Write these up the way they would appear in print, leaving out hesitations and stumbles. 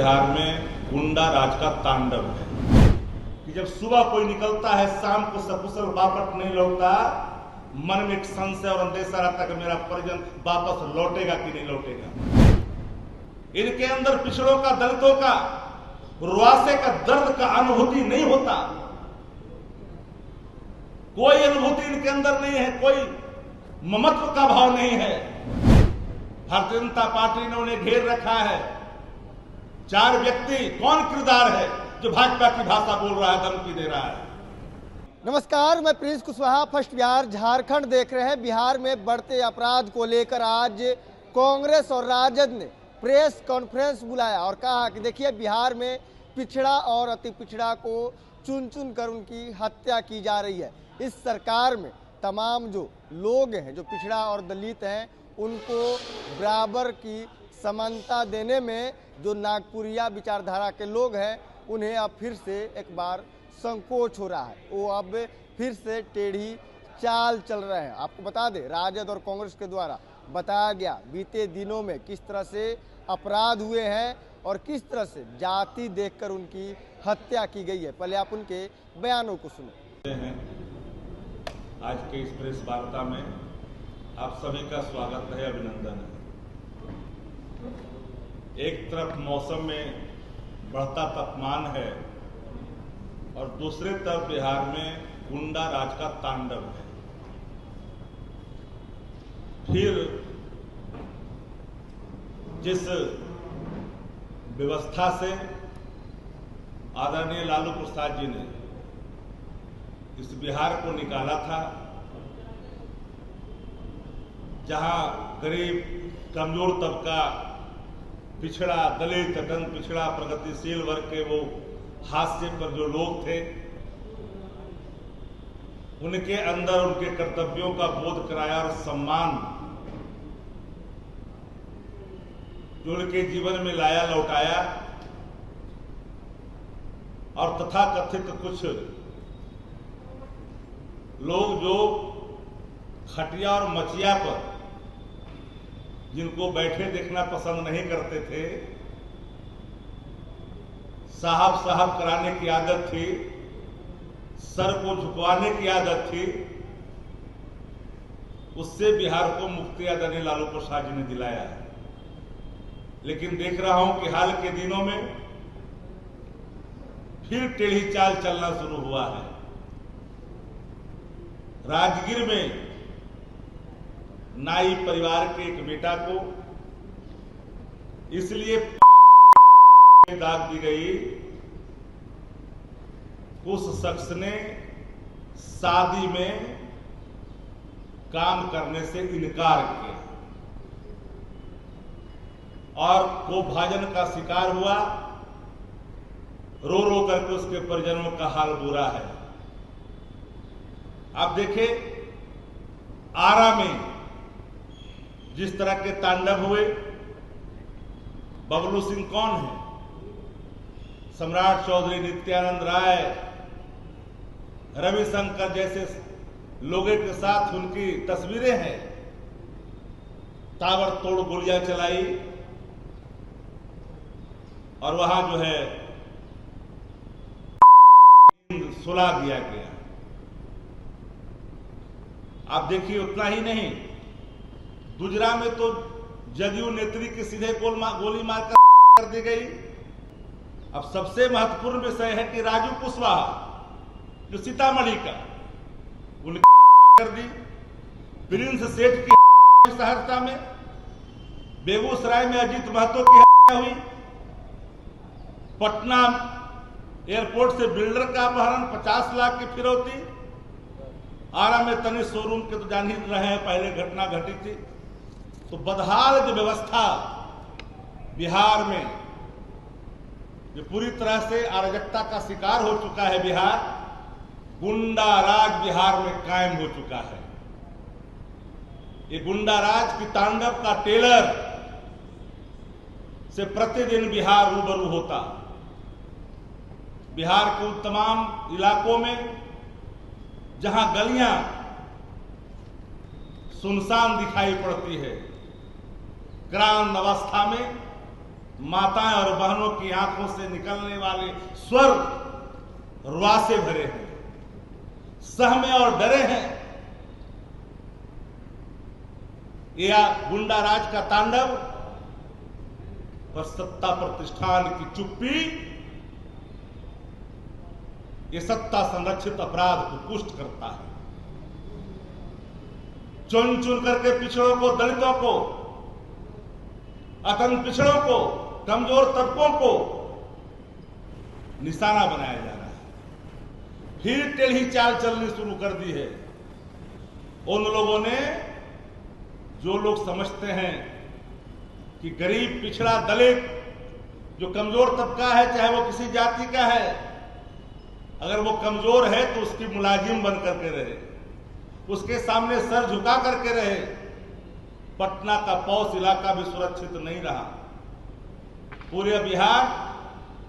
बिहार में गुंडा राज का तांडव है कि जब सुबह कोई निकलता है शाम को सकुशल वापस नहीं लौटता, मन में एक संशय और अंदेशा रहता कि मेरा परिजन वापस लौटेगा कि नहीं लौटेगा। इनके अंदर पिछड़ों का, दलितों का, रुआसे का, दर्द का अनुभूति नहीं होता। कोई अनुभूति इनके अंदर नहीं है, कोई ममत्व का भाव नहीं है। भारतीय जनता पार्टी ने उन्हें घेर रखा है। 4 व्यक्ति, कौन किरदार है जो भाजपा की भाषा बोल रहा है, धमकी दे रहा है। नमस्कार, मैं प्रिंस कुशवाहा, फर्स्ट बिहार झारखंड देख रहे हैं। बिहार में बढ़ते अपराध को लेकर आज कांग्रेस और राजद ने प्रेस कॉन्फ्रेंस बुलाया और कहा कि देखिए बिहार में पिछड़ा और अति पिछड़ा को चुन चुन कर उनकी हत्या की जा रही है। इस सरकार में तमाम जो लोग हैं, जो पिछड़ा और दलित हैं, उनको बराबर की समानता देने में जो नागपुरिया विचारधारा के लोग हैं, उन्हें अब फिर से एक बार संकोच हो रहा है। वो अब फिर से टेढ़ी चाल चल रहे हैं। आपको बता दें, राजद और कांग्रेस के द्वारा बताया गया बीते दिनों में किस तरह से अपराध हुए हैं और किस तरह से जाति देखकर उनकी हत्या की गई है। पहले आप उनके बयानों को सुनो। आज के इस प्रेस वार्ता में आप सभी का स्वागत है, अभिनंदन है। एक तरफ मौसम में बढ़ता तापमान है और दूसरे तरफ बिहार में गुंडा राज का तांडव है। फिर जिस व्यवस्था से आदरणीय लालू प्रसाद जी ने इस बिहार को निकाला था, जहां गरीब, कमजोर तबका, पिछड़ा, दलित, अत्यंत पिछड़ा, प्रगतिशील वर्ग के वो हाशिए पर जो लोग थे, उनके अंदर उनके कर्तव्यों का बोध कराया और सम्मान जो उनके जीवन में लाया, लौटाया। और तथाकथित कुछ लोग जो खटिया और मचिया पर, जिनको बैठे देखना पसंद नहीं करते थे, साहब साहब कराने की आदत थी, सर को झुकवाने की आदत थी, उससे बिहार को मुक्ति आदरणीय लालू प्रसाद जी ने दिलाया है। लेकिन देख रहा हूं कि हाल के दिनों में फिर टेढ़ी चाल चलना शुरू हुआ है। राजगीर में नाई परिवार के एक बेटा को इसलिए दाग दी गई, उस शख्स ने शादी में काम करने से इनकार किया और कोपभाजन का शिकार हुआ। रो रो करके उसके परिजनों का हाल बुरा है। आप देखें, आरा में जिस तरह के तांडव हुए, बबलू सिंह कौन है, सम्राट चौधरी, नित्यानंद राय, रविशंकर जैसे लोगों के साथ उनकी तस्वीरें हैं। ताबड़तोड़ गोलियां चलाई और वहां जो है सुला दिया गया। आप देखिए, उतना ही नहीं, गुजरात में तो जदयू नेत्री की सीधे गोली मारकर कर दी गई। अब सबसे महत्वपूर्ण विषय है कि राजू कुशवाहा जो सीतामढ़ी का, उनकी हत्या कर दी। प्रिंस सेठ की सहरसा में, बेगूसराय में अजीत महतो की हत्या हुई, पटना एयरपोर्ट से बिल्डर का अपहरण, 50 लाख की फिरौती, आरा में तनिष शोरूम के तो जान ही रहे हैं, पहले घटना घटी थी। तो बदहाल जो व्यवस्था बिहार में, जो पूरी तरह से अराजकता का शिकार हो चुका है बिहार, गुंडा राज बिहार में कायम हो चुका है। ये गुंडा राज की तांडव का टेलर से प्रतिदिन बिहार रूबरू होता। बिहार के उन तमाम इलाकों में जहां गलियां सुनसान दिखाई पड़ती है, ग्राम अवस्था में माताएं और बहनों की आंखों से निकलने वाले स्वर रुआ से भरे हैं, सहमे और डरे हैं। यह गुंडा राज का तांडव और सत्ता प्रतिष्ठान की चुप्पी ये सत्ता संरक्षित अपराध को पुष्ट करता है। चुन चुन करके पिछड़ों को, दलितों को, अतंग पिछड़ों को, कमजोर तबकों को निशाना बनाया जा रहा है। फिर टेढ़ी चाल चलनी शुरू कर दी है उन लोगों ने जो लोग समझते हैं कि गरीब, पिछड़ा, दलित, जो कमजोर तबका है, चाहे वो किसी जाति का है, अगर वो कमजोर है तो उसकी मुलाजिम बन करके रहे, उसके सामने सर झुका करके रहे। पटना का पौष इलाका भी सुरक्षित नहीं रहा। पूरे बिहार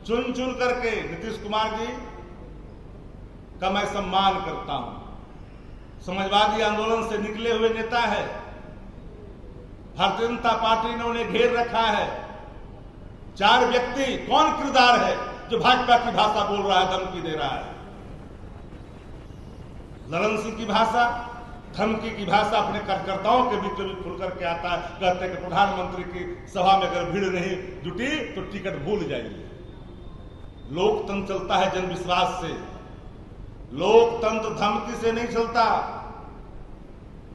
चुन चुन करके नीतीश कुमार जी का मैं सम्मान करता हूं। समाजवादी आंदोलन से निकले हुए नेता है। भारतीय जनता पार्टी ने उन्हें घेर रखा है। 4 व्यक्ति, कौन किरदार है जो भाजपा की भाषा बोल रहा है, धमकी दे रहा है? ललन सिंह की भाषा, धमकी की भाषा अपने कार्यकर्ताओं के बीच में खुल करके आता है। कहते हैं कि प्रधानमंत्री की सभा में अगर भीड़ नहीं जुटी तो टिकट भूल जाइए। लोकतंत्र चलता है जन विश्वास से, लोकतंत्र धमकी से नहीं चलता।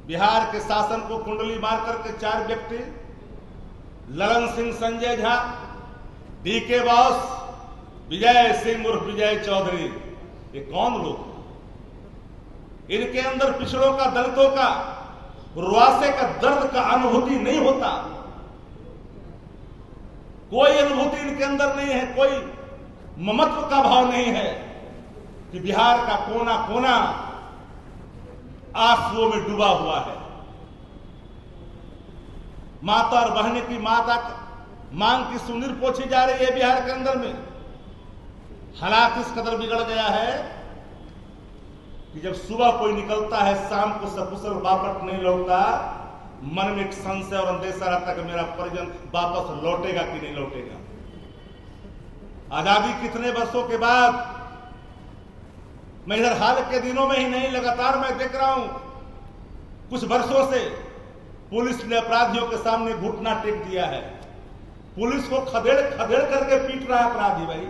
बिहार के शासन को कुंडली मार करके 4 व्यक्ति, ललन सिंह, संजय झा, डीके बॉस, विजय सिंह उर्फ विजय चौधरी, ये कौन लोग हैं? इनके अंदर पिछड़ों का, दलितों का, रुआसे का, दर्द का अनुभूति नहीं होता। कोई अनुभूति इनके अंदर नहीं है, कोई ममत्व का भाव नहीं है कि बिहार का कोना कोना आंसुओं में डूबा हुआ है। माता और बहने की मांग की सुनीर पोछी जा रही है बिहार के अंदर में। हालात इस कदर बिगड़ गया है कि जब सुबह कोई निकलता है, शाम को सकुशल वापस नहीं लौटता, मन में एक संशय और अंदेशा रहता कि मेरा परिजन वापस लौटेगा कि नहीं लौटेगा। आजादी कितने वर्षों के बाद, मैं इधर हाल के दिनों में ही नहीं, लगातार मैं देख रहा हूं कुछ वर्षों से पुलिस ने अपराधियों के सामने घुटना टेक दिया है। पुलिस को खदेड़ खदेड़ करके पीट रहा अपराधी भाई।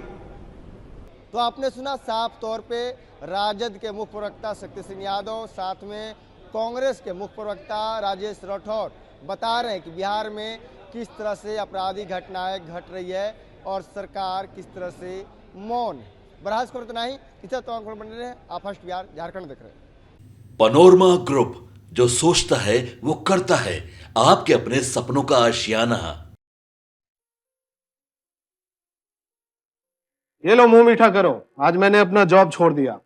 तो आपने सुना साफ तौर पे राजद के मुख्य प्रवक्ता शक्ति सिंह यादव, साथ में कांग्रेस के मुख्य प्रवक्ता राजेश राठौर बता रहे हैं कि बिहार में किस तरह से आपराधिक घटनाएं घट रही है और सरकार किस तरह से मौन है। बरहास को इतना ही, इसे तो बने रहे। आप फर्स्ट बिहार झारखंड देख रहे हैं। पनोरमा ग्रुप, जो सोचता है वो करता है। आपके अपने सपनों का आशियाना। ये लो, मुंह मीठा करो। आज मैंने अपना जॉब छोड़ दिया,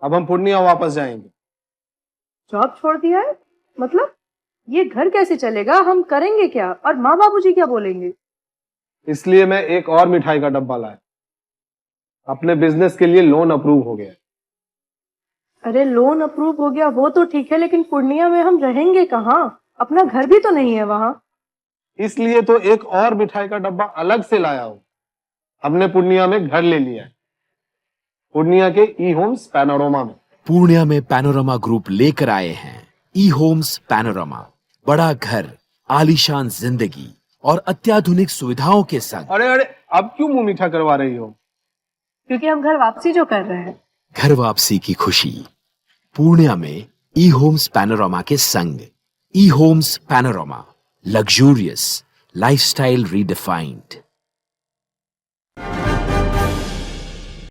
अब हम पूर्णिया वापस जाएंगे। जॉब छोड़ दिया है? मतलब ये घर कैसे चलेगा? हम करेंगे क्या? और माँ बाबूजी क्या बोलेंगे? इसलिए मैं एक और मिठाई का डब्बा लाया। अपने बिजनेस के लिए लोन अप्रूव हो गया। अरे लोन अप्रूव हो गया वो तो ठीक है, लेकिन पूर्णिया में हम रहेंगे कहाँ? अपना घर भी तो नहीं है वहाँ। इसलिए तो एक और मिठाई का डब्बा अलग से लाया हूँ। हमने पूर्णिया में घर ले लिया है, पूर्णिया के ई होम्स पैनोरमा में। पूर्णिया में पैनोरमा ग्रुप लेकर आए हैं ई होम्स पैनोरमा। बड़ा घर, आलीशान जिंदगी और अत्याधुनिक सुविधाओं के संग। अरे अरे, अब क्यों मुंह मीठा करवा रही हो? क्योंकि हम घर वापसी जो कर रहे हैं। घर वापसी की खुशी पूर्णिया में ई होम्स पैनोरमा के संग। ई homes panorama, luxurious lifestyle redefined.